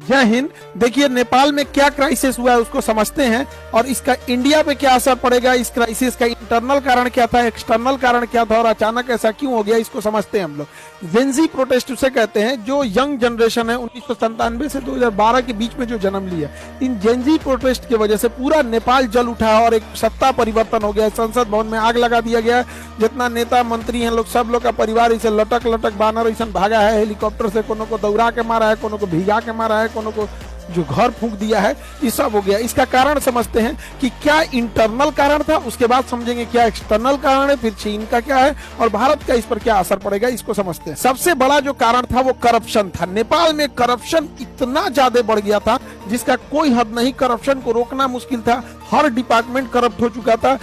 जय हिंद। देखिए नेपाल में क्या क्राइसिस हुआ है उसको समझते हैं और इसका इंडिया पे क्या असर पड़ेगा, इस क्राइसिस का इंटरनल कारण क्या था, एक्सटर्नल कारण क्या था और अचानक ऐसा क्यों हो गया, इसको समझते हैं हम लोग। जेनजी प्रोटेस्ट उसे कहते हैं जो यंग जनरेशन है 1997 से 2012 के बीच में जो जन्म लिया। इन जेनजी प्रोटेस्ट की वजह से पूरा नेपाल जल उठा और एक सत्ता परिवर्तन हो गया। संसद भवन में आग लगा दिया गया। जितना नेता मंत्री हैं लोग, सब लोग का परिवार इसे लटक लटक बानर ऐसा भागा है, हेलीकॉप्टर से कोनो को दौड़ा के मारा है, कोनो को भिगा के मारा है, कोनो को जो घर फूंक दिया है, ये सब हो गया। इसका कारण समझते हैं कि क्या इंटरनल कारण था, उसके बाद समझेंगे क्या एक्सटर्नल कारण है, फिर चीन का क्या है और भारत का इस पर क्या असर पड़ेगा, इसको समझते हैं। सबसे बड़ा जो कारण था वो करप्शन था। नेपाल में करप्शन इतना ज्यादा बढ़ गया था जिसका कोई हद नहीं। करप्शन को रोकना मुश्किल था, हर डिपार्टमेंट करप्ट हो चुका था।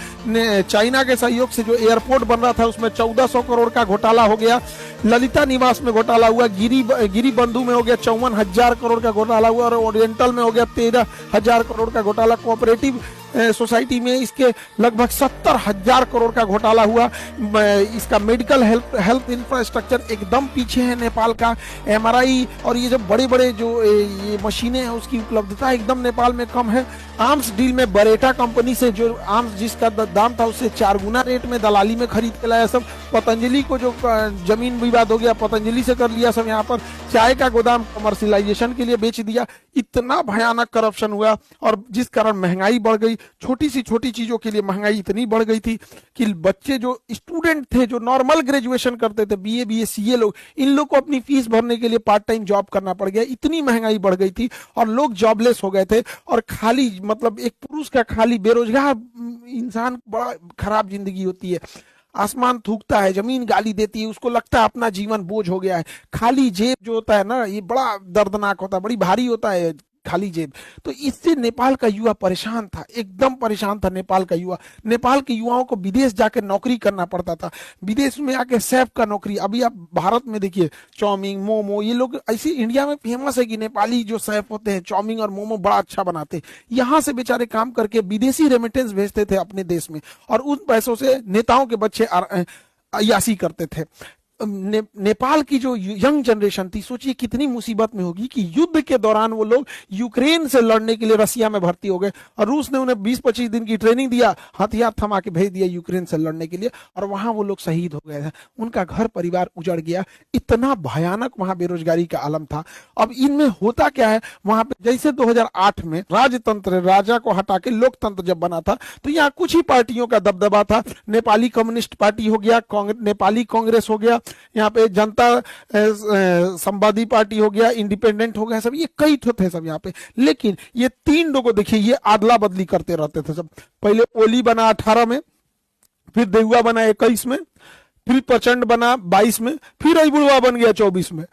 चाइना के सहयोग से जो एयरपोर्ट बन रहा था उसमें 1400 करोड़ का घोटाला हो गया। ललिता निवास में घोटाला हुआ, गिरी बंधु में हो गया 54,000 करोड़ का घोटाला हुआ और ओरिएंटल में हो गया 13,000 करोड़ का घोटाला। कोऑपरेटिव सोसाइटी में इसके लगभग 70,000 करोड़ का घोटाला हुआ। इसका मेडिकल हेल्थ इंफ्रास्ट्रक्चर एकदम पीछे है नेपाल का। एमआरआई और ये जो बड़े बड़े जो ये मशीनें हैं उसकी उपलब्धता एकदम नेपाल में कम है। आर्म्स डील में बरेटा कंपनी से जो आर्म्स जिसका दाम था उससे 4 गुना रेट में दलाली में खरीद के लाया सब। पतंजलि को जो जमीन विवाद हो गया पतंजलि से कर लिया सब। यहाँ पर चाय का गोदाम कमर्शियलाइजेशन के लिए बेच दिया। इतना भयानक करप्शन हुआ और जिस कारण महंगाई बढ़ गई। छोटी सी छोटी चीजों के लिए महंगाई इतनी बढ़ गई थी कि बच्चे जो स्टूडेंट थे जो नॉर्मल ग्रेजुएशन करते थे, बीए बीए सीए लोग, इन लोग को अपनी फीस भरने के लिए पार्ट टाइम जॉब करना पड़ गया। इतनी महंगाई बढ़ गई थी और लोग जॉबलेस हो गए थे। और खाली मतलब एक पुरुष का खाली बेरोजगार इंसान बड़ा खराब जिंदगी होती है। आसमान थूकता है, जमीन गाली देती है, उसको लगता है अपना जीवन बोझ हो गया है। खाली जेब जो होता है ना, ये बड़ा दर्दनाक होता है, बड़ी भारी होता है खाली जेब। तो इससे नेपाल का युवा परेशान था, एकदम परेशान था नेपाल का युवा। नेपाल के युवाओं को विदेश जाकर नौकरी करना पड़ता था, विदेश में आके शेफ का नौकरी। अभी आप भारत में देखिए चाउमीन मोमो, ये लोग ऐसे इंडिया में फेमस है कि नेपाली जो शेफ होते हैं चाउमीन और मोमो बड़ा अच्छा बनाते हैं। यहाँ से बेचारे काम करके विदेशी रेमिटेंस भेजते थे अपने देश में और उन पैसों से नेताओं के बच्चे अय्यासी करते थे। नेपाल की जो यंग जनरेशन थी, सोचिए कितनी मुसीबत में होगी कि युद्ध के दौरान वो लोग यूक्रेन से लड़ने के लिए रसिया में भर्ती हो गए और रूस ने उन्हें 20-25 दिन की ट्रेनिंग दिया, हथियार थमा के भेज दिया यूक्रेन से लड़ने के लिए और वहां वो लोग शहीद हो गए थे। उनका घर परिवार उजड़ गया। इतना भयानक वहां बेरोजगारी का आलम था। अब इनमें होता क्या है, वहां पे जैसे 2008 में राजतंत्र, राजा को हटा के लोकतंत्र जब बना था तो यहाँ कुछ ही पार्टियों का दबदबा था। नेपाली कम्युनिस्ट पार्टी हो गया, नेपाली कांग्रेस हो गया, यहाँ पे जनता संवादी पार्टी हो गया, इंडिपेंडेंट हो गया, सब ये कई थे सब यहाँ पे। लेकिन ये 3 लोगों देखिए ये आदला बदली करते रहते थे सब। पहले ओली बना 18 में, फिर देउवा बना 21 में, फिर प्रचंड बना 22 में, फिर अबुलवा बन गया 24 में।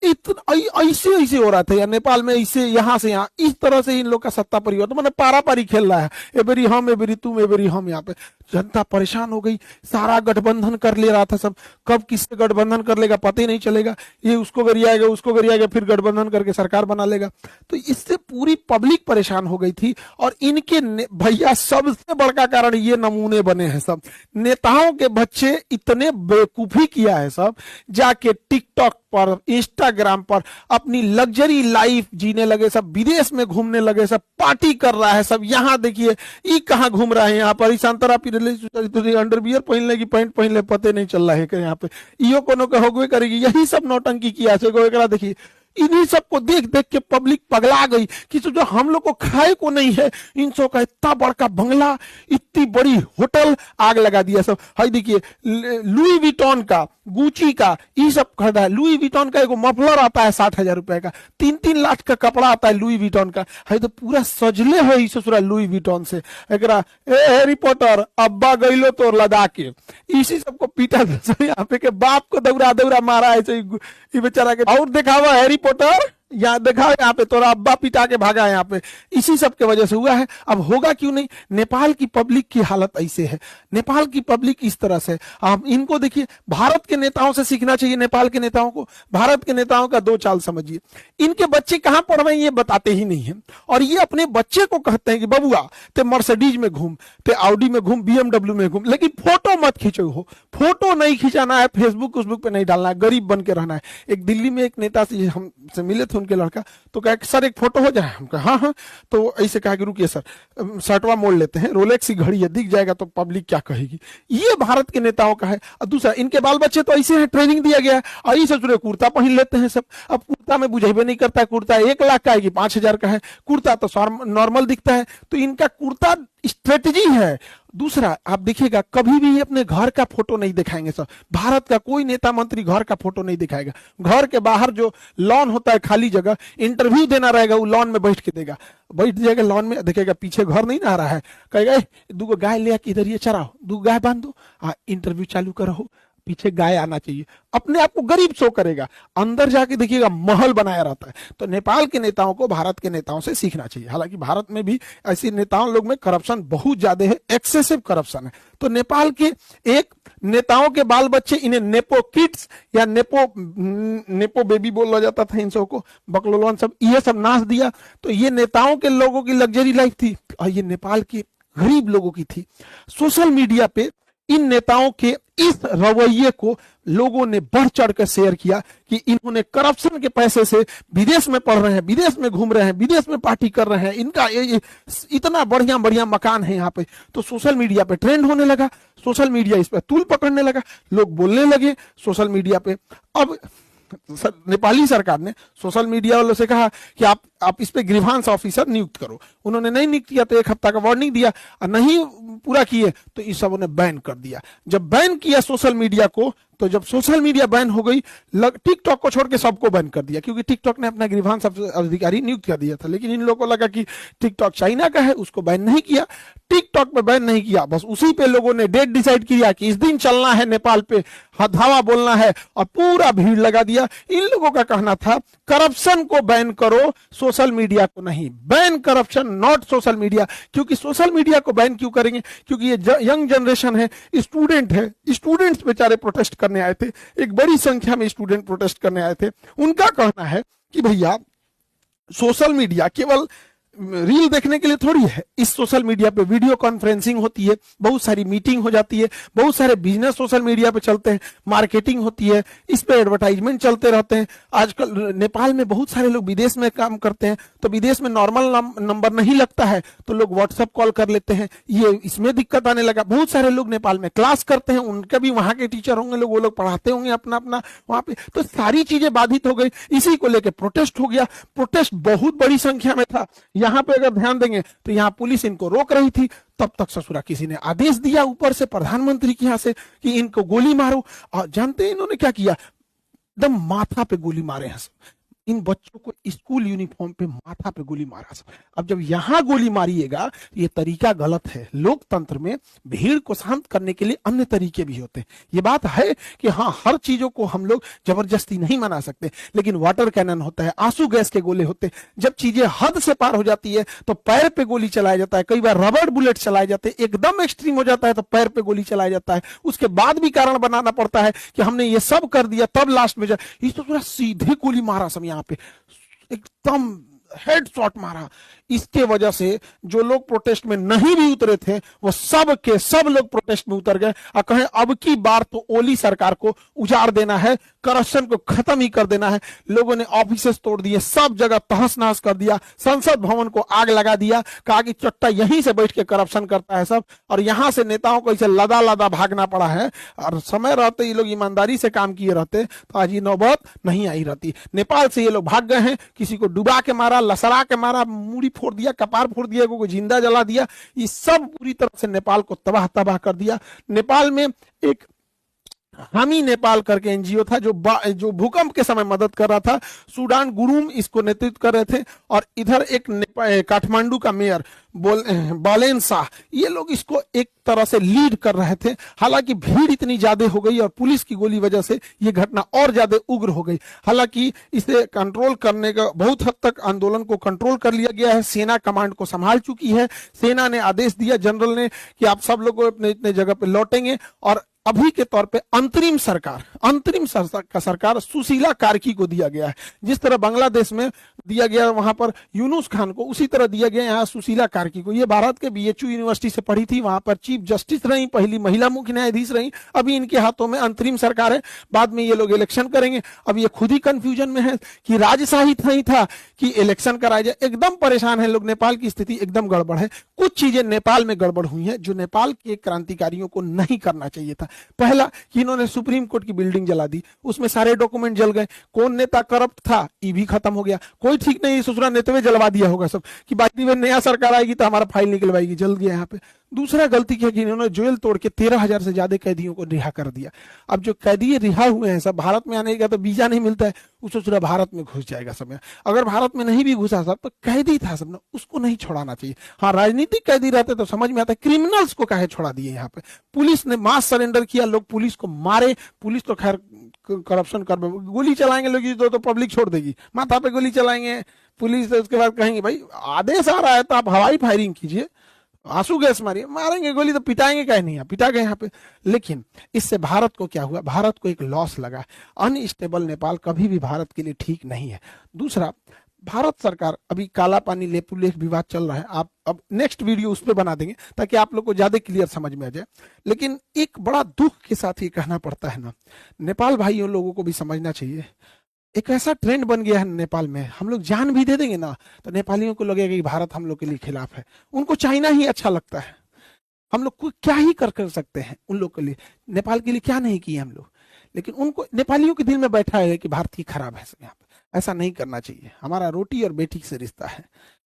इतना ऐसे ऐसे हो रहा था यार नेपाल में, ऐसे यहाँ से यहाँ इस तरह से इन लोग का सत्ता परिवर्तन मैंने पारा पारी खेल रहा है। एबेरी हम, एबेरी तुम, एबेरी हम। यहाँ पे जनता परेशान हो गई, सारा गठबंधन कर ले रहा था सब। कब किससे गठबंधन कर लेगा पता ही नहीं चलेगा। ये उसको गरियाएगा, उसको गरियाएगा, फिर गठबंधन करके सरकार बना लेगा। तो इससे पूरी पब्लिक परेशान हो गई थी और इनके भैया सबसे बड़का कारण ये नमूने बने हैं सब। नेताओं के बच्चे इतने बेवकूफी किया है सब, जाके टिकटॉक पर, इंस्टाग्राम पर अपनी लग्जरी लाइफ जीने लगे सब, विदेश में घूमने लगे सब, पार्टी कर रहा है सब। यहाँ देखिए ये कहाँ घूम रहा है, यहाँ पर संतरा अंडरवियर पहनले की पैंट पहनले पते नहीं चल रहा है कि यहाँ पे इहो कोनो के होगवे करेगी। यही सब नौटंकी किया से देखिए। इन्हीं सबको देख देख के पब्लिक पगला गई कि जो हम लोग को खाए को नहीं है, इन सब का इतना बड़का बंगला, इतनी बड़ी होटल, आग लगा दिया सब। हाई देखिए लुई विटॉन का, गुची का, ये सब खरीदा है। लुई विटॉन का एगो मफलर आता है 60,000 रुपए का, 3-3 लाख का कपड़ा आता है लुई विटॉन का। है तो पूरा सजले हो ससुरा लुई विटॉन से। एकरा हैरी पॉटर अब्बा गईलो तो लदा के इसी सबको पीटा यहाँ पे के बाप को दौड़ा दौड़ा मारा है बेचारा के। और दिखावा हैरी पॉटर यहाँ देखा, यहाँ पे तोरा अब्बा पिटा के भागा है यहाँ पे। इसी सब के वजह से हुआ है। अब होगा क्यों नहीं। नेपाल की पब्लिक की हालत ऐसे है, नेपाल की पब्लिक इस तरह से। आप इनको देखिए, भारत के नेताओं से सीखना चाहिए नेपाल के नेताओं को। भारत के नेताओं का 2 चाल समझिए। इनके बच्चे कहाँ पढ़ रहे हैं ये बताते ही नहीं है और ये अपने बच्चे को कहते हैं कि बबुआ ते मर्सिडीज में घूम, ते ऑडी में घूम, BMW में घूम, लेकिन फोटो मत खींचो हो। फोटो नहीं खिंचाना है, फेसबुक पे नहीं डालना है, गरीब बन के रहना है। एक दिल्ली में एक नेता से हमसे मिले थे, थे उनके लड़का, तो कहा सर एक फोटो हो जाए, हम कहा हाँ हाँ, तो ऐसे कहा कि रुकिए सर शर्टवा मोड़ लेते हैं, रोलेक्स की घड़ी है, दिख जाएगा तो पब्लिक क्या कहेगी। ये भारत के नेताओं का है। और दूसरा, इनके बाल बच्चे तो ऐसे हैं, ट्रेनिंग दिया गया है, और ये सब कुर्ता पहन लेते हैं सब। अब कुर्ता में बुझेबे नहीं करता है, कुर्ता 1 लाख का है कि 5,000 का है, कुर्ता तो नॉर्मल दिखता है, तो इनका कुर्ता स्ट्रेटजी है। दूसरा, आप देखिएगा कभी भी अपने घर का फोटो नहीं दिखाएंगे सर, भारत का कोई नेता मंत्री घर का फोटो नहीं दिखाएगा। घर के बाहर जो लॉन होता है, खाली जगह, इंटरव्यू देना रहेगा, वो लॉन में बैठ के देगा, बैठ जाएगा लॉन में, देखेगा पीछे घर नहीं ना आ रहा है, कहेगा 2 गाय ले आके इधर ये चराओ, 2 गाय बांध दो, हाँ इंटरव्यू चालू करो, पीछे गाय आना चाहिए, अपने आप को गरीब शो करेगा। अंदर जाके देखिएगा महल बनाया रहता है। तो नेपाल के नेताओं को भारत के नेताओं से सीखना चाहिए। हालांकि भारत में भी ऐसी नेताओं लोग में करप्शन बहुत ज्यादा है, एक्सेसिव करप्शन है। तो नेपाल के एक नेताओं के बाल बच्चे, इन्हें नेपो किड्स या नेपो बेबी बोला जाता था इन सबको, बकलोलन सब, ये सब नाच दिया। तो ये नेताओं के लोगों की लग्जरी लाइफ थी, और ये नेपाल के गरीब लोगों की थी। सोशल मीडिया पे इन नेताओं के इस रवैये को लोगों ने बढ़ चढ़ कर शेयर किया कि इन्होंने करप्शन के पैसे से विदेश में पढ़ रहे हैं, विदेश में घूम रहे हैं, विदेश में पार्टी कर रहे हैं, इनका इतना बढ़िया बढ़िया मकान है यहाँ पे। तो सोशल मीडिया पे ट्रेंड होने लगा, सोशल मीडिया इस पे तूल पकड़ने लगा, लोग बोलने लगे सोशल मीडिया पे। अब नेपाली सरकार ने सोशल मीडिया वालों से कहा कि आप इस पे ग्रीवांस ऑफिसर नियुक्त करो। उन्होंने नहीं नियुक्त किया तो 1 हफ्ता का वार्निंग दिया, और नहीं पूरा किए तो इस सब ने बैन कर दिया। जब बैन किया सोशल मीडिया को, तो जब सोशल मीडिया बैन हो गई, टिकटॉक को छोड़ के सबको बैन कर दिया, क्योंकि टिकटॉक ने अपना ग्रीवांस अधिकारी नियुक्त कर दिया था। लेकिन इन लोगों को लगा कि टिकटॉक चाइना का है, उसको बैन नहीं किया, टिकटॉक पे बैन नहीं किया, बस उसी पे लोगों ने डेट डिसाइड किया कि इस दिन चलना है नेपाल पे, हथावा बोलना है, और पूरा भीड़ लगा दिया। इन लोगों का कहना था करप्शन को बैन करो, सोशल मीडिया को नहीं। Ban corruption, not social media. क्योंकि सोशल मीडिया को बैन क्यों करेंगे? क्योंकि ये यंग जनरेशन है, स्टूडेंट है, स्टूडेंट्स बेचारे प्रोटेस्ट करने आए थे, एक बड़ी संख्या में स्टूडेंट प्रोटेस्ट करने आए थे। उनका कहना है कि भैया सोशल मीडिया केवल रील देखने के लिए थोड़ी है, इस सोशल मीडिया पे वीडियो कॉन्फ्रेंसिंग होती है, बहुत सारी मीटिंग हो जाती है, बहुत सारे बिजनेस सोशल मीडिया पे चलते हैं, मार्केटिंग होती है, इस पे एडवर्टाइजमेंट चलते रहते हैं। आजकल नेपाल में बहुत सारे लोग विदेश में काम करते हैं, तो विदेश में नॉर्मल नंबर नहीं लगता है, तो लोग व्हाट्सएप कॉल कर लेते हैं, ये इसमें दिक्कत आने लगा। बहुत सारे लोग नेपाल में क्लास करते हैं, उनके भी वहां के टीचर होंगे लोग, वो लोग पढ़ाते होंगे अपना अपना वहां पे, तो सारी चीजें बाधित हो गई। इसी को लेकर प्रोटेस्ट हो गया। प्रोटेस्ट बहुत बड़ी संख्या में था। यहाँ पे अगर ध्यान देंगे तो यहाँ पुलिस इनको रोक रही थी, तब तक ससुरा किसी ने आदेश दिया ऊपर से, प्रधानमंत्री के यहाँ से, कि इनको गोली मारो। और जानते हैं इन्होंने क्या किया? एकदम माथा पे गोली मारे हैं। इन बच्चों को स्कूल यूनिफॉर्म पे माथा पे गोली मारा। अब जब यहां गोली मारिएगा, ये तरीका गलत है। लोकतंत्र में भीड़ को शांत करने के लिए अन्य तरीके भी होते हैं। ये बात है कि हाँ, हर चीजों को हम लोग जबरदस्ती नहीं मना सकते, लेकिन वाटर कैनन होता है, आंसू गैस के गोले होते हैं। जब चीजें हद से पार हो जाती है तो पैर पे गोली चलाया जाता है, कई बार रबड़ बुलेट चलाए जाते हैं, एकदम एक्सट्रीम हो जाता है तो पैर पे गोली चलाया जाता है। उसके बाद भी कारण बनाना पड़ता है कि हमने ये सब कर दिया, तब लास्ट में इस तो पूरा सीधे गोली मारा सब, यहाँ पे एकदम हेड शॉट मारा। इसके वजह से जो लोग प्रोटेस्ट में नहीं भी उतरे थे, वो सब के सब लोग प्रोटेस्ट में उतर गए और कहें अब की बार तो ओली सरकार को उजाड़ देना है, करप्शन को खत्म ही कर देना है। लोगों ने ऑफिसेस तोड़ दिए, सब जगह तहस नहस कर दिया, संसद भवन को आग लगा दिया, कहा कि चट्टा यहीं से बैठ के करप्शन करता है सब, और यहां से नेताओं को इसे लदा लदा भागना पड़ा है। और समय रहते ये लोग ईमानदारी से काम किए रहते तो आज ये नौबत नहीं आई रहती। नेपाल से ये लोग भाग गए हैं, किसी को डुबा के मारा, लसड़ा के मारा, मूड़ी फोड़ दिया, कपार फोड़ दिया, को जिंदा जला दिया। ये सब पूरी तरह से नेपाल को तबाह तबाह कर दिया। नेपाल में एक हामी नेपाल करके एनजीओ था जो भूकंप के समय मदद कर रहा था। सूडान गुरुम इसको नेतृत्व कर रहे थे, और इधर एक काठमांडू का मेयर बालेन शाह, ये लोग इसको एक तरह से लीड कर रहे थे। हालांकि भीड़ इतनी ज्यादा हो गई और पुलिस की गोली वजह से ये घटना और ज्यादा उग्र हो गई। हालांकि इसे कंट्रोल करने का बहुत हद तक आंदोलन को कंट्रोल कर लिया गया है। सेना कमांड को संभाल चुकी है। सेना ने आदेश दिया जनरल ने कि आप सब लोग अपने इतने जगह पे लौटेंगे, और अभी के तौर पे अंतरिम सरकार सुशीला कार्की को दिया गया है। जिस तरह बांग्लादेश में दिया गया वहां पर यूनुस खान को, उसी तरह दिया गया यहाँ सुशीला कार्की को। ये भारत के बीएचयू यूनिवर्सिटी से पढ़ी थी, वहां पर चीफ जस्टिस रही, पहली महिला मुख्य न्यायाधीश रही। अभी इनके हाथों में अंतरिम सरकार है, बाद में ये लोग इलेक्शन करेंगे। अब ये खुद ही कंफ्यूजन में है कि राजशाही नहीं था कि इलेक्शन कराया जाए। एकदम परेशान है लोग, नेपाल की स्थिति एकदम गड़बड़ है। कुछ चीजें नेपाल में गड़बड़ हुई हैं जो नेपाल के क्रांतिकारियों को नहीं करना चाहिए था। पहला कि इन्होंने सुप्रीम कोर्ट की बिल्डिंग जला दी, उसमें सारे डॉक्यूमेंट जल गए। कौन नेता करप्ट था ये भी खत्म हो गया, कोई ठीक नहीं, ससुरा नेता जलवा दिया होगा सब कि बाकी में नया सरकार आएगी तो हमारा फाइल निकलवाएगी, जल गया यहाँ पे। दूसरा गलती क्या कि इन्होंने जेल तोड़ के 13,000 से ज्यादा कैदियों को रिहा कर दिया। अब जो कैदी रिहा हुए हैं सब भारत में आने का तो वीजा नहीं मिलता है, उसको सोचा भारत में घुस जाएगा सब। अगर भारत में नहीं भी घुसा सब तो कैदी था सब, उसको नहीं छोड़ाना चाहिए। हाँ, राजनीतिक कैदी रहते तो समझ में आता है, क्रिमिनल्स को काहे छोड़ा दिए यहाँ पे। पुलिस ने मास सरेंडर किया, लोग पुलिस को मारे। पुलिस तो खैर करप्शन कर, गोली चलाएंगे लोग तो पब्लिक छोड़ देगी, माथा पे गोली चलाएंगे पुलिस, तो उसके बाद कहेंगे भाई आदेश आ रहा है तो आप हवाई फायरिंग कीजिए, आंसू गैस मारिए, मारेंगे गोली तो पिटाएंगे कहीं नहीं, पिटा गए यहाँ पे। लेकिन इससे भारत को क्या हुआ, भारत को एक लॉस लगा। अनस्टेबल नेपाल कभी भी भारत के लिए ठीक नहीं है। दूसरा, भारत सरकार अभी काला पानी लेपुलेख विवाद चल रहा है, आप अब नेक्स्ट वीडियो उस पर बना देंगे ताकि आप लोग को ज्यादा क्लियर समझ में आ जाए। लेकिन एक बड़ा दुख के साथ ये कहना पड़ता है ना, नेपाल भाइयों लोगों को भी समझना चाहिए, एक ऐसा ट्रेंड बन गया है नेपाल में, हम लोग जान भी दे देंगे ना तो नेपालियों को लगेगा कि भारत हम लोग के लिए खिलाफ है। उनको चाइना ही अच्छा लगता है, हम लोग को क्या ही कर सकते हैं उन लोग के लिए, नेपाल के लिए क्या नहीं किए हम लोग। लेकिन उनको नेपालियों के दिल में बैठा है कि भारत की खराब है यहाँ पे। ऐसा नहीं करना चाहिए। हमारा रोटी और बेटी से रिश्ता है।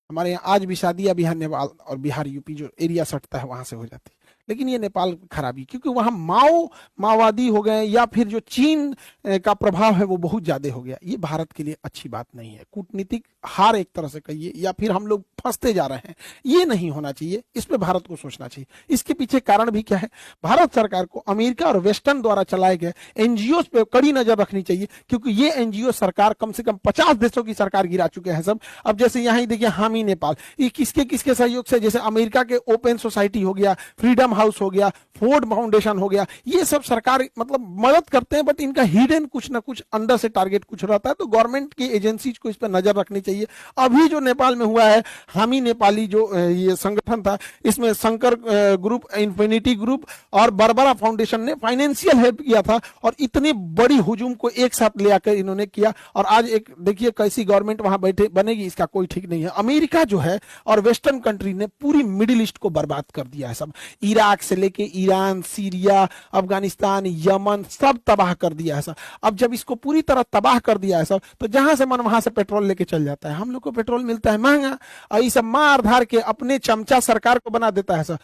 हमारे यहाँ आज भी शादियां बिहार नेपाल और बिहार यूपी जो एरिया सटता है वहां से हो जाती है। लेकिन ये नेपाल खराबी, क्योंकि वहां माओवादी हो गए या फिर जो चीन का प्रभाव है वो बहुत ज्यादा हो गया। ये भारत के लिए अच्छी बात नहीं है। कूटनीतिक हार एक तरह से कहिए, या फिर हम लोग फंसते जा रहे हैं, ये नहीं होना चाहिए। इस पे भारत को सोचना चाहिए। इसके पीछे कारण भी क्या है, भारत सरकार को अमेरिका और वेस्टर्न द्वारा चलाए गए एनजीओ पे कड़ी नजर रखनी चाहिए, क्योंकि ये एनजीओ सरकार कम से कम 50 देशों की सरकार गिरा चुके हैं सब। अब जैसे यहाँ ही देखिए हामी नेपाल, ये किसके सहयोग से, जैसे अमेरिका के ओपन सोसाइटी हो गया, फ्रीडम हाउस हो गया, फोर्ड फाउंडेशन हो गया, ये सब सरकार मतलब मदद करते हैं, बट इनका हिडन कुछ ना कुछ अंदर से टारगेट कुछ रहता है। तो गवर्नमेंट की एजेंसीज को इस पर नजर रखनी चाहिए। अभी जो नेपाल में हुआ है, हामी नेपाली जो ये संगठन था, इसमें शंकर ग्रुप, इन्फिनिटी ग्रुप और बरबरा फाउंडेशन ने फाइनेंशियल हेल्प किया था, और इतनी बड़ी हुजूम को एक साथ ले आकर इन्होंने किया। और आज एक देखिए कैसी गवर्नमेंट वहां बैठे बनेगी, इसका कोई ठीक नहीं है। अमेरिका जो है और वेस्टर्न कंट्री ने पूरी मिडिल ईस्ट को बर्बाद कर दिया है सब, इराक से लेके ईरान, सीरिया, अफगानिस्तान, यमन, सब तबाह कर दिया है सब। अब जब इसको पूरी तरह तबाह कर दिया है सब, तो जहां से मन वहां से पेट्रोल लेके चल जाता है। हम लोग को पेट्रोल मिलता है महंगा, और ये सब मार धार के अपने चमचा सरकार को बना देता है सब।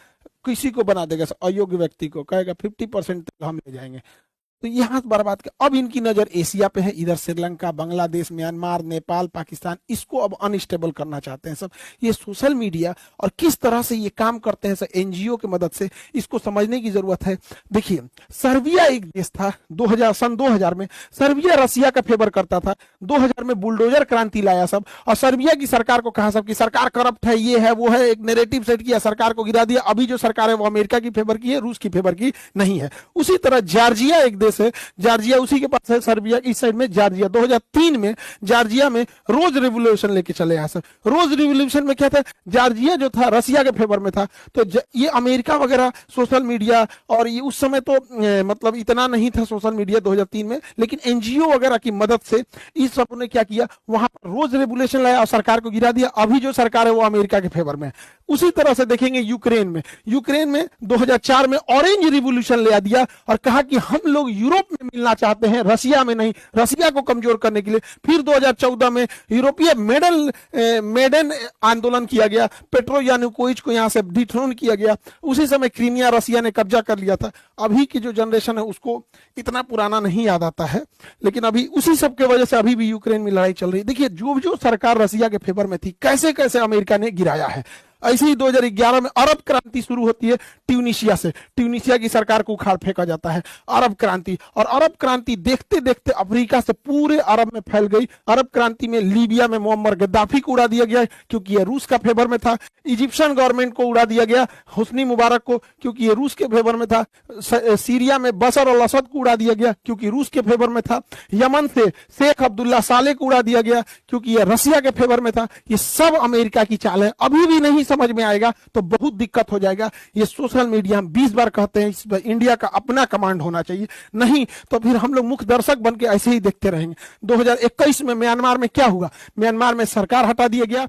किसी को बना देगा, अयोग्य व्यक्ति को कहेगा 50% हम ले जाएंगे, तो यहाँ बर्बाद कर। अब इनकी नजर एशिया पे है, इधर श्रीलंका, बांग्लादेश, म्यांमार, नेपाल, पाकिस्तान, इसको अब अनस्टेबल करना चाहते हैं सब। ये सोशल मीडिया और किस तरह से ये काम करते हैं सब एनजीओ की मदद से, इसको समझने की जरूरत है। देखिए, सर्बिया एक देश था, सन 2000 में सर्बिया रसिया का फेवर करता था। 2000 में बुलडोजर क्रांति लाया सब, और सर्बिया की सरकार को कहा सब कि सरकार करप्ट है, ये है वो है, एक नैरेटिव सेट किया, सरकार को गिरा दिया। अभी जो सरकार है वो अमेरिका की फेवर की है, रूस की फेवर की नहीं है। उसी तरह जॉर्जिया एक देश है, जॉर्जिया उसी के पास है, सर्बिया की साइड में जॉर्जिया। 2003 में जॉर्जिया में रोज रेवोल्यूशन लेके चले यहाँ से। रोज रेवोल्यूशन में क्या था, जॉर्जिया जो था रसिया के फेवर में था, तो ये अमेरिका वगैरह सोशल मीडिया, और ये उस समय तो मतलब इतना नहीं था सोशल मीडिया 2003 में, लेकिन एनजीओ वगैरह की मदद से इस सब ने क्या किया, वहां पर रोज रेवोल्यूशन लाया और सरकार को गिरा दिया। अभी जो सरकार है वो अमेरिका के फेवर में है। उसी तरह से देखेंगे यूक्रेन में 2004 में ऑरेंज रिवोल्यूशन ले दिया और कहा कि हम लोग यूरोप में मिलना चाहते हैं, रसिया में नहीं, रसिया को कमजोर करने के लिए। फिर 2014 में यूरोपीय मेडन आंदोलन किया गया, पेट्रो यानुकोविच को यहां से डिथ्रोन किया गया। उसी समय क्रीमिया रसिया ने कब्जा कर लिया था। अभी की जो जनरेशन है उसको इतना पुराना नहीं याद आता है, लेकिन अभी उसी सब के वजह से अभी भी यूक्रेन में लड़ाई चल रही है। देखिए, जो सरकार रसिया के फेवर में थी, कैसे कैसे अमेरिका ने गिराया है। ऐसे ही 2011 में अरब क्रांति शुरू होती है ट्यूनिशिया से। ट्यूनिशिया की सरकार को उखाड़ फेंका जाता है, अरब क्रांति। और अरब क्रांति देखते देखते अफ्रीका से पूरे अरब में फैल गई। अरब क्रांति में लीबिया में मोअम्मर गद्दाफी को उड़ा दिया गया क्योंकि यह रूस का फेवर में था। इजिप्शियन गवर्नमेंट को उड़ा दिया गया, हुस्नी मुबारक को, क्योंकि ये रूस के फेवर में था। सीरिया में बशर अल असद को उड़ा दिया गया क्योंकि रूस के फेवर में था। यमन से शेख अब्दुल्ला साले को उड़ा दिया गया क्योंकि यह रसिया के फेवर में था। ये सब अमेरिका की चाल है। अभी भी नहीं समझ में आएगा तो बहुत दिक्कत हो जाएगा। ये सोशल मीडिया हम 20 बार कहते हैं, इस पर इंडिया का अपना कमांड होना चाहिए, नहीं तो फिर हम लोग मुख्य दर्शक बन के ऐसे ही देखते रहेंगे। 2021 में म्यांमार में क्या हुआ? म्यांमार में सरकार हटा दिया गया,